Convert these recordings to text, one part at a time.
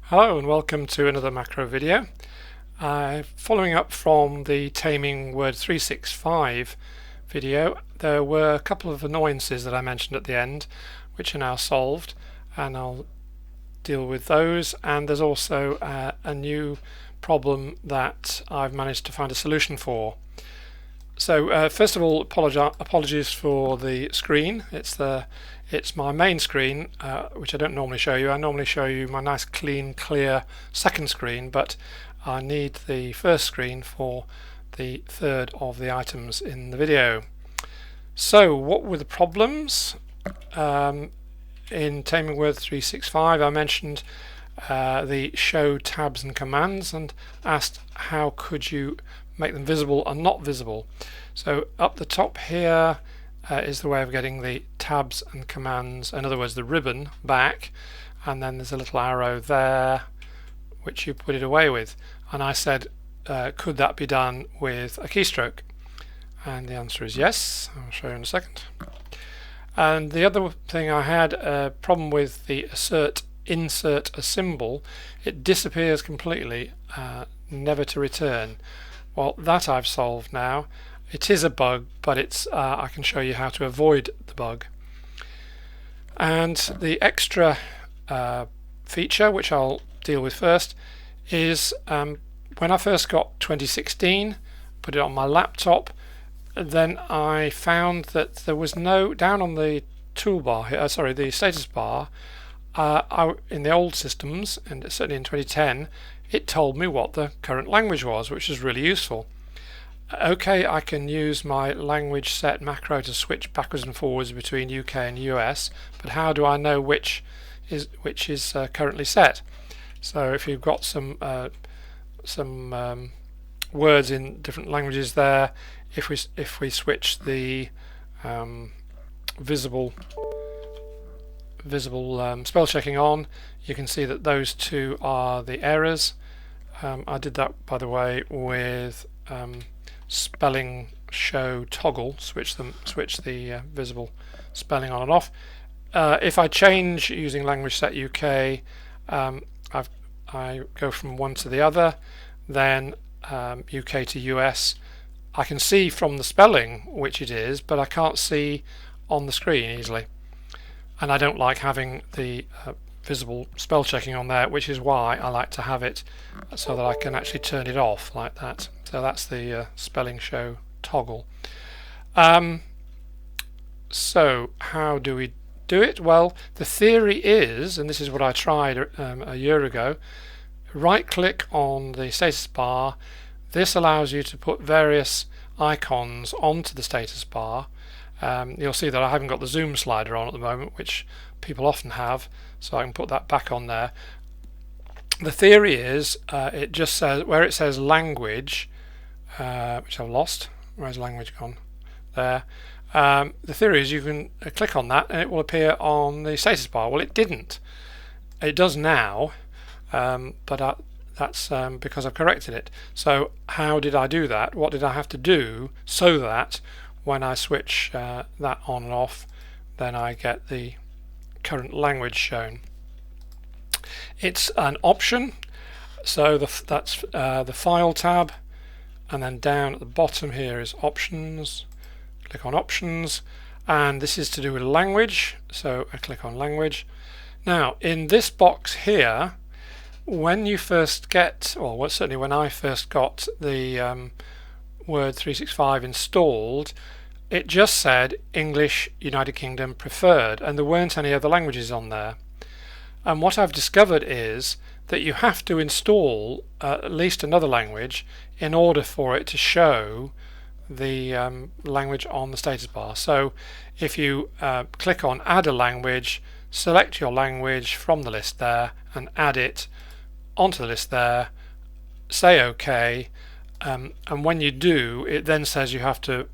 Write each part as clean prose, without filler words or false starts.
Hello and welcome to another macro video. Following up from the Taming Word 365 video, there were a couple of annoyances that I mentioned at the end which are now solved, and I'll deal with those. And there's also a new problem that I've managed to find a solution for. So first of all, apologies for the screen. It's my main screen, which I don't normally show you. I normally show you my nice, clean, clear second screen, but I need the first screen for the third of the items in the video. So what were the problems? In Taming Word 365, I mentioned the show tabs and commands and asked how could you make them visible and not visible. So up the top here is the way of getting the tabs and commands, in other words the ribbon, back, and then there's a little arrow there which you put it away with, and I said could that be done with a keystroke, and the answer is yes. I'll show you in a second. And the other thing, I had a problem with the insert a symbol. It disappears completely, never to return. Well, that I've solved now. It is a bug, but it's I can show you how to avoid the bug. And the extra feature, which I'll deal with first, is when I first got 2016, put it on my laptop, then I found that there was no, down on the toolbar here, the status bar, in the old systems, and certainly in 2010, it told me what the current language was, which is really useful. Okay, I can use my language set macro to switch backwards and forwards between UK and US, but how do I know which is currently set? So if you've got some words in different languages there, if we switch the visible spell checking on, you can see that those two are the errors. I did that, by the way, with spelling show toggle, switch the visible spelling on and off. If I change using language set UK, I go from one to the other, then UK to US. I can see from the spelling which it is, but I can't see on the screen easily. And I don't like having the visible spell checking on there, which is why I like to have it so that I can actually turn it off like that. So that's the spelling show toggle. So how do we do it? Well, the theory is, and this is what I tried a year ago, right click on the status bar. This allows you to put various icons onto the status bar. You'll see that I haven't got the zoom slider on at the moment, which people often have, so I can put that back on there. The theory is it just says, where it says language, which I've lost, where's language gone? There. The theory is you can click on that and it will appear on the status bar. Well, it didn't. It does now, but that's because I've corrected it. So how did I do that? What did I have to do so that when I switch that on and off, then I get the current language shown? It's an option, so that's the File tab, and then down at the bottom here is Options. Click on Options, and this is to do with language, so I click on Language. Now, in this box here, when you first get, or well, certainly when I first got the Word 365 installed, it just said English United Kingdom preferred, and there weren't any other languages on there. And what I've discovered is that you have to install at least another language in order for it to show the language on the status bar. So if you click on Add a Language, select your language from the list there and add it onto the list there, say OK, and when you do, it then says you have to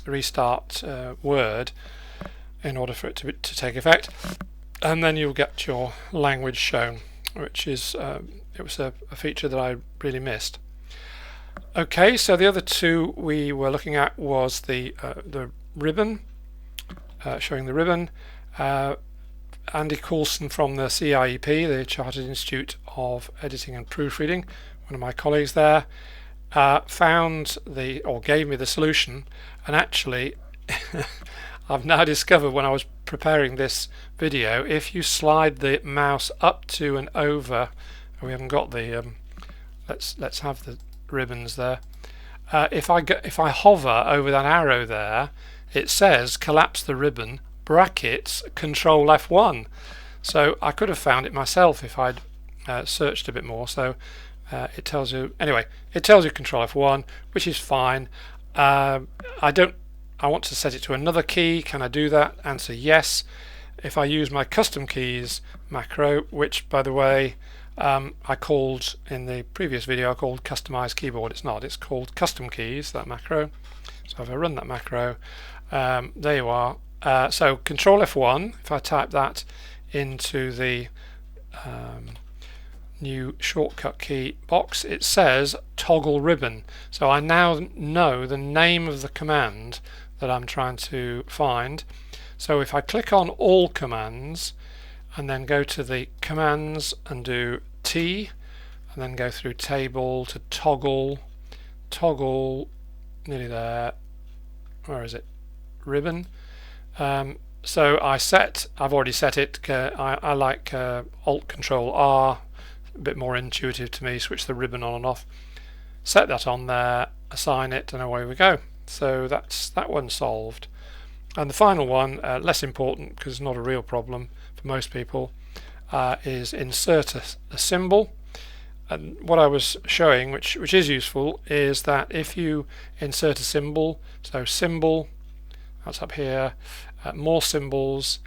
restart Word in order for it to take effect, and then you'll get your language shown, which is it was a feature that I really missed. Okay, so the other two we were looking at was the ribbon, showing the ribbon. Andy Coulson from the CIEP, the Chartered Institute of Editing and Proofreading, one of my colleagues there, gave me the solution. And actually I've now discovered, when I was preparing this video, if you slide the mouse up to and over, we haven't got the let's have the ribbons there. If I hover over that arrow there, it says collapse the ribbon brackets Control F1. So I could have found it myself if I'd searched a bit more. So it tells you, anyway, it tells you Control F1, which is fine. I want to set it to another key. Can I do that? Answer yes. If I use my custom keys macro, which by the way I called in the previous video, I called customize keyboard. It's not, it's called custom keys, that macro. So if I run that macro, there you are. So Control F1, if I type that into the new shortcut key box, it says toggle ribbon. So I now know the name of the command that I'm trying to find. So if I click on all commands and then go to the commands and do T and then go through table to toggle, nearly there, where is it, ribbon. So I've already set it, I like Alt Control R, a bit more intuitive to me, switch the ribbon on and off, set that on there, assign it, and away we go. So that's that one solved. And the final one, less important because it's not a real problem for most people, is insert a symbol. And what I was showing, which is useful, is that if you insert a symbol, so symbol, that's up here, more symbols,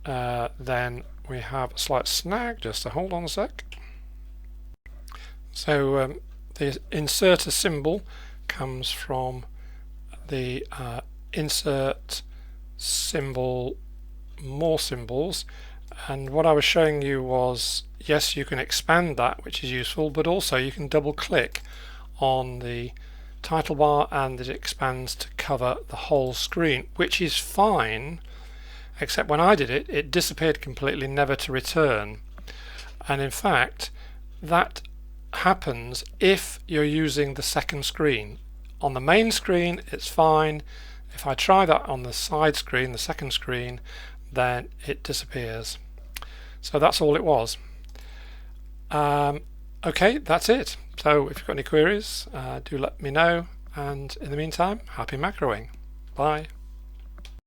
then we have a slight snag, just to hold on a sec. So the insert a symbol comes from the insert symbol, more symbols, and what I was showing you was, yes, you can expand that, which is useful, but also you can double click on the title bar and it expands to cover the whole screen, which is fine, except when I did it, it disappeared completely, never to return. And in fact, that happens if you're using the second screen. On the main screen it's fine. If I try that on the side screen, the second screen, then it disappears. So that's all it was. Okay, that's it. So if you've got any queries, do let me know, and in the meantime, happy macroing. Bye.